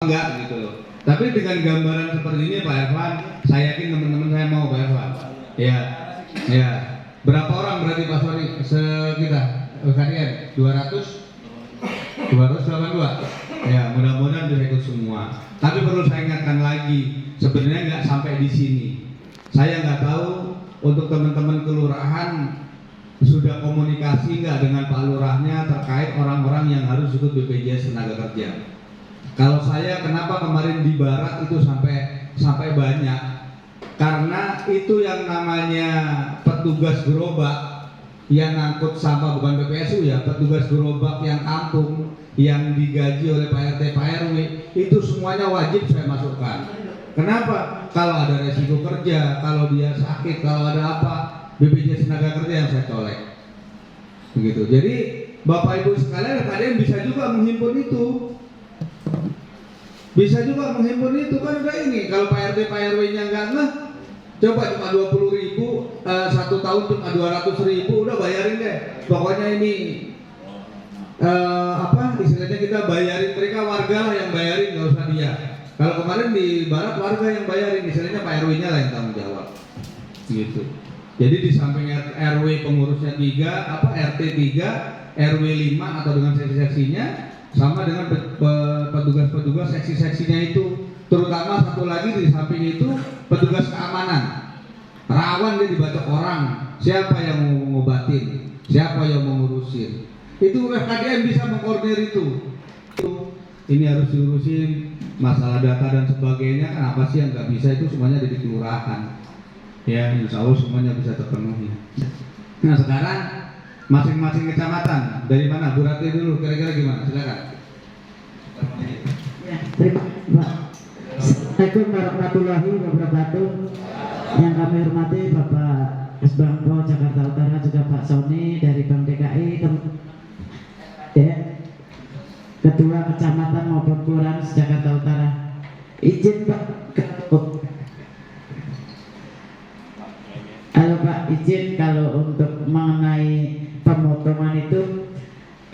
enggak gitu loh. Tapi dengan gambaran seperti ini Pak Irfan, saya yakin teman-teman saya mau Pak Irfan. Ya, ya. Berapa orang berarti Pak Sony sekitar kalian? 282. Ya, mudah-mudahan bisa ikut semua. Tapi perlu saya ingatkan lagi, sebenarnya nggak sampai di sini. Saya nggak tahu untuk teman-teman kelurahan sudah komunikasi nggak dengan Pak Lurahnya terkait orang-orang yang harus ikut BPJS tenaga kerja. Kalau saya kenapa kemarin di Barat itu sampai banyak, karena itu yang namanya petugas gerobak yang ngangkut sampah, bukan PPSU ya, petugas gerobak yang kampung yang digaji oleh Pak RT Pak RW itu semuanya wajib saya masukkan. Kenapa? Kalau ada resiko kerja, kalau dia sakit, kalau ada apa, BPJS tenaga kerja yang saya colek. Begitu. Jadi Bapak Ibu sekalian, kalian bisa juga menghimpun itu. Bisa juga menghimpun itu, kan udah ini. Kalau Pak RT Pak RW-nya enggak ngeh, coba cuma 20.000, satu tahun cuma 200.000, udah bayarin deh. Pokoknya ini istilahnya kita bayarin, mereka warga lah yang bayarin, nggak usah dia. Kalau kemarin di Barat warga yang bayarin, istilahnya Pak RW-nya lah yang tanggung jawab. Gitu. Jadi di samping RW pengurusnya 3, RT 3, RW 5 atau dengan seksi-seksinya, sama dengan petugas-petugas seksi-seksinya itu. Terutama satu lagi di samping itu petugas keamanan. Rawan dia dibacok orang, siapa yang mau ngobatin, siapa yang mau ngurusin. Itu FKDM bisa mengkoordinir itu. Ini harus diurusin masalah data dan sebagainya, kan apa sih yang nggak bisa, itu semuanya ada di kelurahan. Ya, insya Allah semuanya bisa terpenuhi. Nah sekarang masing-masing kecamatan dari mana? Bu Rati dulu, kira-kira gimana? Silakan. Ya, terima kasih Pak. Assalamualaikum warahmatullahi wabarakatuh. Yang kami hormati Bapak Esbangko Jakarta Utara, juga Pak Sony dari Bank DKI, Ketua Kecamatan maupun Kelurahan Jakarta Utara. Izin Pak. Halo Pak, izin kalau untuk mengenai pemotongan itu,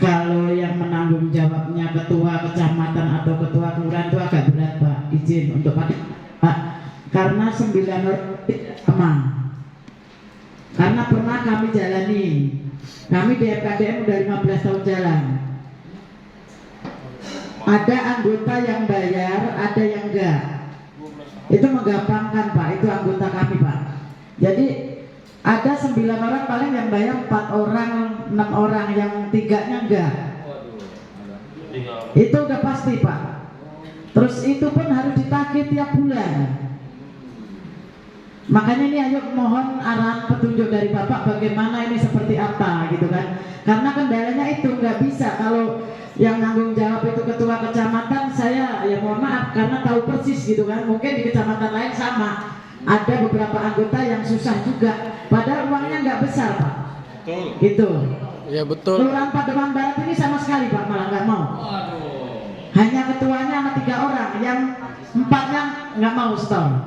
kalau yang menanggung jawabnya ketua kecamatan atau ketua kelurahan itu agak berat Pak. Izin untuk Pak, karena 9 orang tidak sama. Karena pernah kami jalani, kami di FKDM udah 15 tahun jalan. Ada anggota yang bayar, ada yang enggak. Itu menggampangkan Pak, itu anggota kami Pak. Jadi ada 9 orang paling yang bayar, 4 orang, 6 orang, yang 3-nya enggak. Itu udah pasti Pak. Terus itu pun harus ditagih tiap bulan. Makanya ini ayo mohon arahan petunjuk dari Bapak bagaimana ini seperti apa gitu kan. Karena kendalanya itu nggak bisa kalau yang nanggung jawab itu ketua kecamatan, saya ya mohon maaf karena tahu persis gitu kan. Mungkin di kecamatan lain sama. Ada beberapa anggota yang susah juga, padahal uangnya nggak besar Pak. Betul. Gitu. Ya betul. Kelurahan Pademangan Barat ini sama sekali Pak malah nggak mau. Hanya ketuanya sama 3 orang, yang 4-nya nggak mau setor.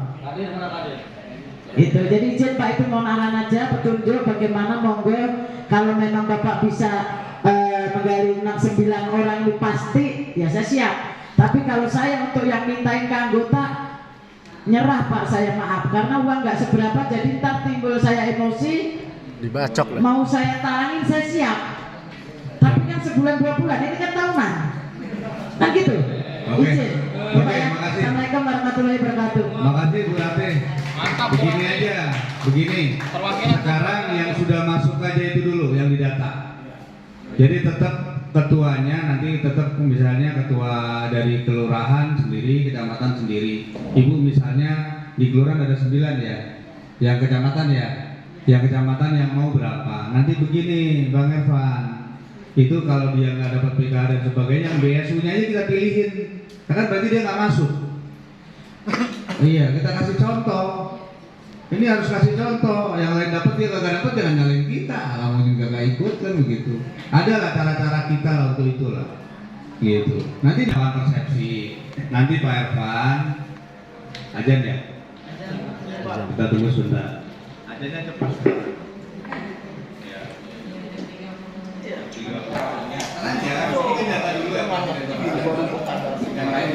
Itu. Jadi izin Pak, itu mohon arahan aja petunjuk bagaimana, monggo kalau memang Bapak bisa menggali 9 orang itu pasti, ya saya siap. Tapi kalau saya untuk yang mintain ke anggota, nyerah Pak, saya maaf karena uang nggak seberapa, jadi ntar timbul saya emosi, dibacok lah. mau saya talangin saya siap. Tapi kan sebulan 2 bulan, ini kan tahunan. Kan gitu. Oke. Izin. Oke, makasih. Assalamualaikum warahmatullahi wabarakatuh. Makasih Bu Rati. Mantap. Begini aja, begini. Sekarang yang sudah masuk aja itu dulu yang didata. Jadi tetap ketuanya nanti tetap misalnya ketua dari kelurahan sendiri, kecamatan sendiri. Ibu misalnya di kelurahan ada 9 ya, yang kecamatan ya, yang kecamatan yang mau berapa. Nanti begini Bang Evan, itu kalau dia nggak dapat PKH dan sebagainya, BSU-nya aja kita pilihin, karena berarti dia nggak masuk. Iya, kita kasih contoh. Ini harus kasih contoh. Yang lain dapat, dia kagak dapat, jangan nyalain kita. Kamu juga nggak ikut kan begitu. Ada lah cara-cara kita lah untuk itulah. Gitu. Nanti dalam persepsi. Nanti Pak Irfan, ajan ya. Kita tunggu sebentar. Ajannya cepat. Aja, kita data dulu ya. Yang lain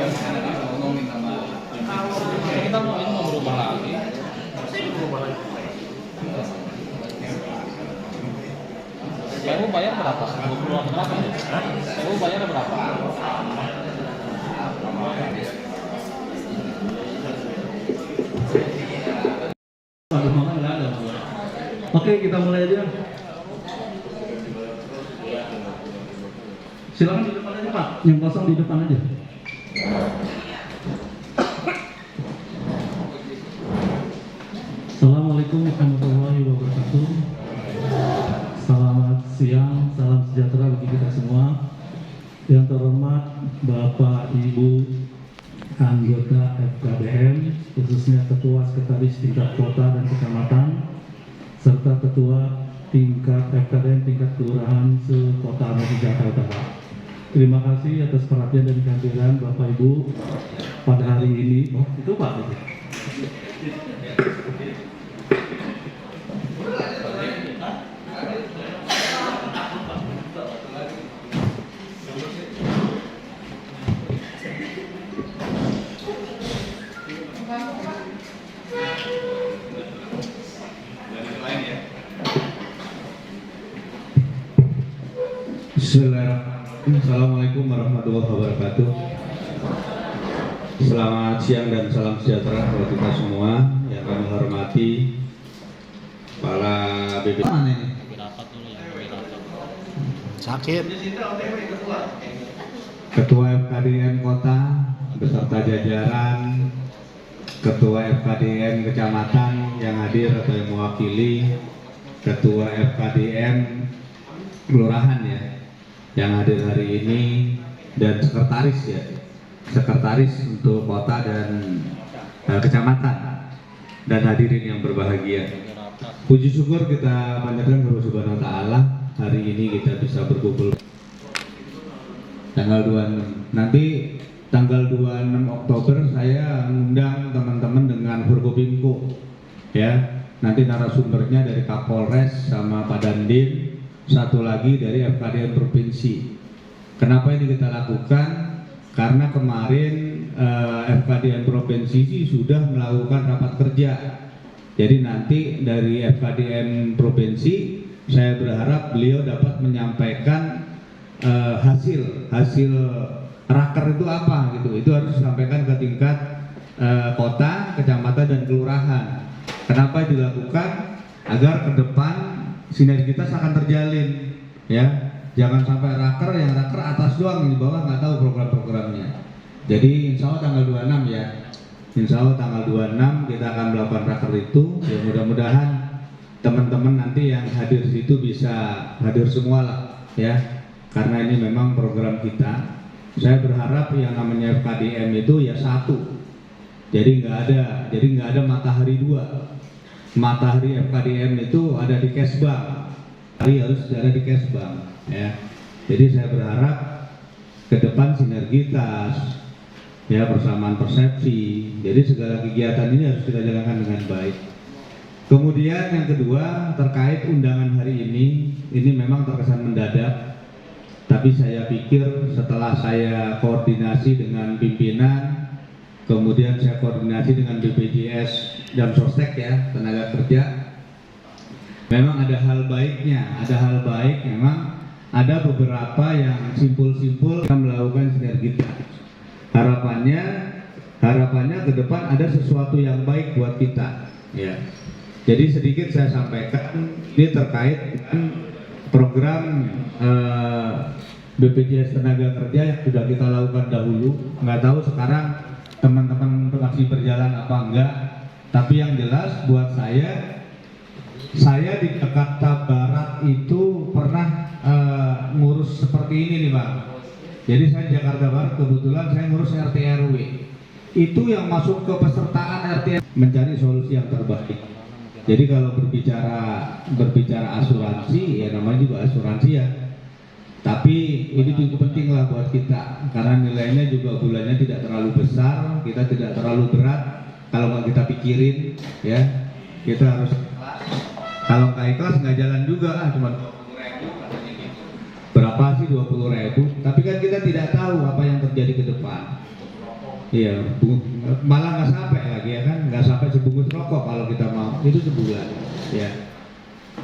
berapa? 20 berapa? Kamu bayarnya berapa? Oke, kita mulai aja. Silakan di depan aja Pak, yang kosong di depan aja. Assalamualaikum warahmatullahi wabarakatuh. Selamat siang, salam sejahtera bagi kita semua. Yang terhormat Bapak Ibu anggota FKDM, khususnya Ketua Sekretaris tingkat kota dan kecamatan, serta Ketua tingkat FKDM tingkat kelurahan se-Kota Amati Jakarta Utara. Terima kasih atas perhatian dan kehadiran Bapak Ibu pada hari ini. Oh, itu Pak. Bismillahirrahmanirrahim. Assalamualaikum warahmatullahi wabarakatuh. Selamat siang dan salam sejahtera buat kita semua yang kami hormati para BB. Mana ini? Sakit. Ketua FKDM Kota beserta jajaran, Ketua FKDM Kecamatan yang hadir atau yang mewakili, Ketua FKDM Kelurahan ya yang hadir hari ini, dan sekretaris ya, sekretaris untuk kota dan kecamatan, dan hadirin yang berbahagia. Puji syukur kita panjatkan kepada Subhanahu wa Ta'ala, hari ini kita bisa berkumpul tanggal 26. Nanti tanggal 26 Oktober saya mengundang teman-teman dengan Forkopimko ya. Nanti narasumbernya dari Kapolres sama Pak Dandim, satu lagi dari FKDM Provinsi. Kenapa ini kita lakukan? Karena kemarin FKDM Provinsi sudah melakukan rapat kerja. Jadi nanti dari FKDM Provinsi, saya berharap beliau dapat menyampaikan hasil raker itu apa gitu. Itu harus disampaikan ke tingkat kota, kecamatan, dan kelurahan. Kenapa itu dilakukan? Agar ke depan sinergitas akan terjalin ya, jangan sampai raker yang raker atas doang, di bawah nggak tahu program-programnya. Jadi insya Allah tanggal 26 ya, insya Allah tanggal 26 kita akan melakukan raker itu ya. Mudah-mudahan teman-teman nanti yang hadir di situ bisa hadir semua lah ya, karena ini memang program kita. Saya berharap yang namanya FKDM itu ya satu, jadi nggak ada matahari dua. Matahari FKDM itu ada di Kesbang, hari harus ada di Kesbang ya. Jadi saya berharap ke depan sinergitas ya, persamaan persepsi. Jadi segala kegiatan ini harus kita jalankan dengan baik. Kemudian yang kedua terkait undangan hari ini memang terkesan mendadak, tapi saya pikir setelah saya koordinasi dengan pimpinan, kemudian saya koordinasi dengan BPJS dan Sostek ya, tenaga kerja, memang ada hal baiknya, memang ada beberapa yang simpul-simpul melakukan sinergitas. Harapannya ke depan ada sesuatu yang baik buat kita ya. Jadi sedikit saya sampaikan, ini terkait dengan program BPJS tenaga kerja yang sudah kita lakukan dahulu. Nggak tahu sekarang teman-teman masih berjalan apa enggak, tapi yang jelas buat saya di Jakarta Barat itu pernah ngurus seperti ini nih Bang. Jadi saya di Jakarta Barat kebetulan saya ngurus RT RW. Itu yang masuk ke pesertaan RT mencari solusi yang terbaik. Jadi kalau berbicara asuransi ya, namanya juga asuransi ya. Tapi ini cukup penting lah buat kita, karena nilainya juga bulannya tidak terlalu besar, kita tidak terlalu berat. Kalau nggak kita pikirin ya, kita harus ikhlas. Kalau nggak ikhlas nggak jalan juga, cuma 20.000 katanya gitu. Berapa sih 20.000? Tapi kan kita tidak tahu apa yang terjadi ke depan. Iya, malah nggak sampai lagi ya kan, nggak sampai sebungkus rokok kalau kita mau, itu sebulan ya.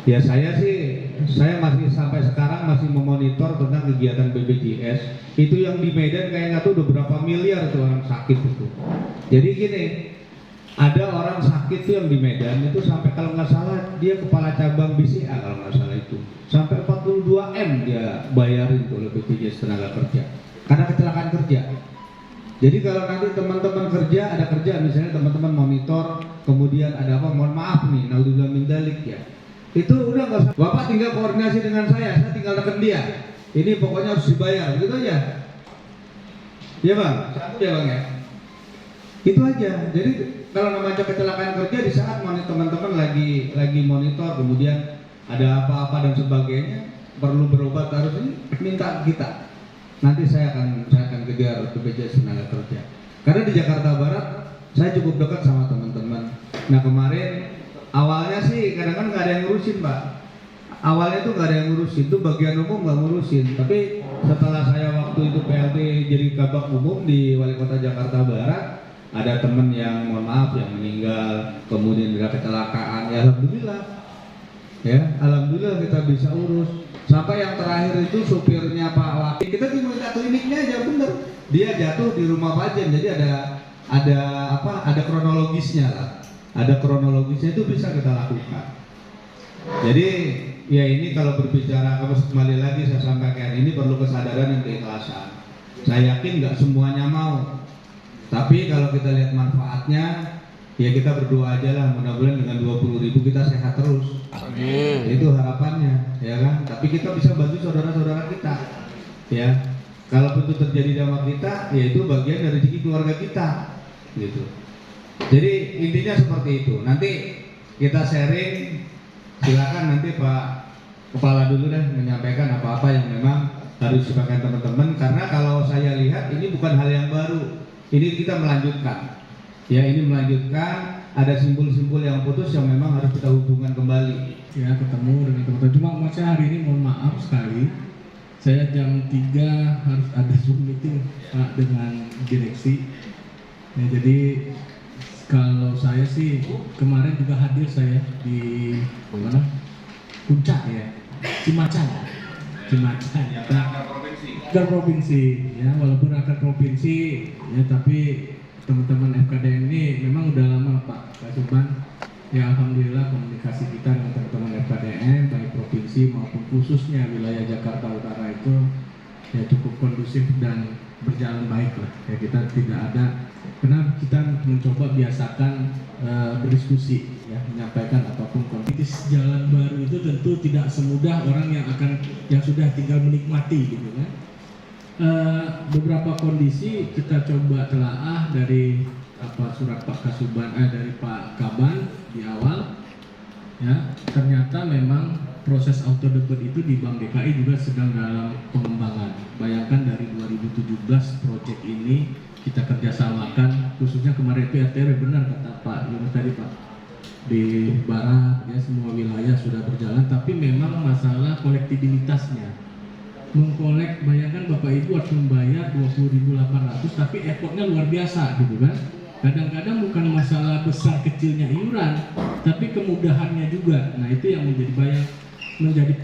Ya saya masih sampai sekarang masih memonitor tentang kegiatan BPJS. Itu yang di Medan kayaknya tuh udah berapa miliar tuh orang sakit itu. Jadi gini, ada orang sakit tuh yang di Medan itu sampai kalau nggak salah dia kepala cabang BCA kalau nggak salah itu sampai 42 M dia bayarin tuh oleh BPJS tenaga kerja karena kecelakaan kerja. Jadi kalau nanti teman-teman kerja, ada kerja misalnya teman-teman monitor, kemudian ada apa, mohon maaf nih, naudzubillah min dzalik ya. Itu udah nggak usah, Bapak tinggal koordinasi dengan saya tinggal neken dia. Ini pokoknya harus dibayar, gitu aja. Iya Bang, ya Bang ya. Itu aja. Jadi kalau namanya kecelakaan kerja di saat teman-teman lagi monitor, kemudian ada apa-apa dan sebagainya, perlu berobat harus ini minta kita. Nanti saya akan kejar BPJS tenaga kerja. Karena di Jakarta Barat saya cukup dekat sama teman-teman. Nah kemarin awalnya sih kadang-kadang nggak ada yang ngurusin Pak. Awalnya tuh nggak ada yang ngurusin, tuh bagian umum nggak ngurusin. Tapi setelah saya waktu itu PLT jadi kabak umum di Wali Kota Jakarta Barat, ada teman yang mohon maaf yang meninggal, kemudian ada kecelakaan. Ya alhamdulillah kita bisa urus. Sampai yang terakhir itu supirnya Pak Waki, kita minta kliniknya aja bener. Dia jatuh di rumah pasien, jadi ada kronologisnya lah. Ada kronologisnya itu bisa kita lakukan. Jadi ya ini kalau berbicara kembali lagi saya sampaikan ini perlu kesadaran dan keikhlasan. Saya yakin nggak semuanya mau, tapi kalau kita lihat manfaatnya, ya kita berdoa aja lah mudah-mudahan dengan 20.000 kita sehat terus. Amin. Itu harapannya, ya kan? Tapi kita bisa bantu saudara-saudara kita, ya. Kalau itu terjadi sama kita, ya itu bagian dari rezeki keluarga kita, gitu. Jadi intinya seperti itu. Nanti kita sharing, silakan nanti Pak Kepala dulu deh menyampaikan apa-apa yang memang harus dipakai teman-teman. Karena kalau saya lihat ini bukan hal yang baru, ini kita melanjutkan. Ya ini melanjutkan, ada simpul-simpul yang putus yang memang harus kita hubungkan kembali. Ya ketemu dengan teman-teman. Cuma saya hari ini mohon maaf sekali, saya jam 3 harus ada Zoom meeting Pak dengan direksi. Ya, jadi kalau saya sih kemarin juga hadir saya di mana? Puncak ya, Cimacan ya, akar provinsi ya, walaupun akar provinsi ya, tapi teman-teman FKDN ini memang udah lama Pak Kasuban ya, alhamdulillah komunikasi kita dengan teman-teman FKDN baik provinsi maupun khususnya wilayah Jakarta Utara itu ya cukup kondusif dan berjalan baik lah ya. Kita tidak ada, karena kita mencoba biasakan berdiskusi ya, menyampaikan apapun kondisi. Jalan baru itu tentu tidak semudah orang yang sudah tinggal menikmati gitu kan. Beberapa kondisi kita coba telaah dari surat Pak Kasuban dari Pak Kaban di awal ya, ternyata memang proses auto debit itu di Bank DKI juga sedang dalam pengembangan. Bayangkan dari 2017 proyek ini kita kerjasamakan, khususnya kemarin itu RTW, benar kata Pak Yunus tadi Pak, di barat ya semua wilayah sudah berjalan, tapi memang masalah kolektibilitasnya. Mengkolek, bayangkan Bapak Ibu harus membayar 20.800 tapi effortnya luar biasa gitu kan. Kadang-kadang bukan masalah besar kecilnya iuran, tapi kemudahannya juga. Nah itu yang menjadi